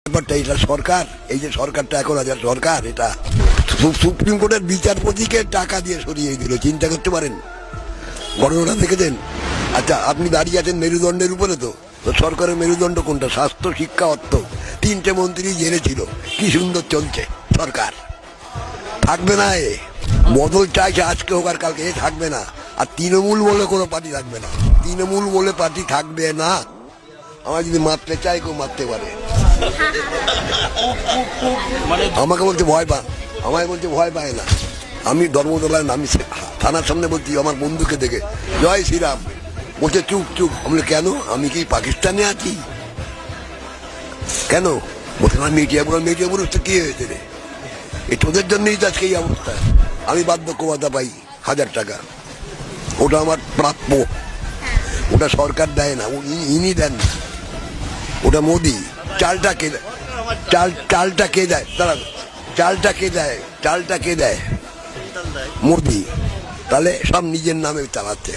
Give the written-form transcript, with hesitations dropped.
ব্যাপারটা এটা সরকার, এই যে সরকারটা এখন হাজার সরকার, এটা সুপ্রিম কোর্টের বিচারপতিকে টাকা দিয়ে সরিয়ে দিল, চিন্তা করতে পারেন, ঘটনাটা দেখেছেন? আচ্ছা, আপনি দাঁড়িয়ে আছেন মেরুদণ্ডের উপরে, তো সরকারের মেরুদণ্ড কোনটা? স্বাস্থ্য, শিক্ষা, অর্থ। তিনটে মন্ত্রী জেলে ছিল, কি সুন্দর চলছে সরকার। থাকবে না এ, বদল চাইছে আজকে হোক আর কালকে, এ থাকবে না। আর তৃণমূল বলে কোনো পার্টি থাকবে না, তৃণমূল বলে পার্টি থাকবে না। আমার যদি মারতে চাই কেউ মারতে পারে, আমাকে বলতে ভয় পা, আমায় বলতে ভয় পায় না। আমি ধর্মতলায় নামি থানার সামনে বলছি আমার বন্ধুকে দেখে, জয় শ্রীরাম, বলছে চুপ চুপ। আমি কেন, আমি কি পাকিস্তানে আছি? কেন বলছে না, মিডিয়া পুরুষ তো কি হয়েছে রে, এই তোদের জন্যই তো আজকে এই অবস্থা। আমি বার্ধক্য ভাতা পাই 1000 টাকা, ওটা আমার প্রাপ্য, ওটা সরকার দেয় না, ইনি দেন না, ওটা মোদি। চালটা কে দেয়? চালটা কে দেয়? তারা চালটা কে দেয়? চালটা কে দেয়? মোদি। তাহলে সব নিজের নামে চালাচ্ছে।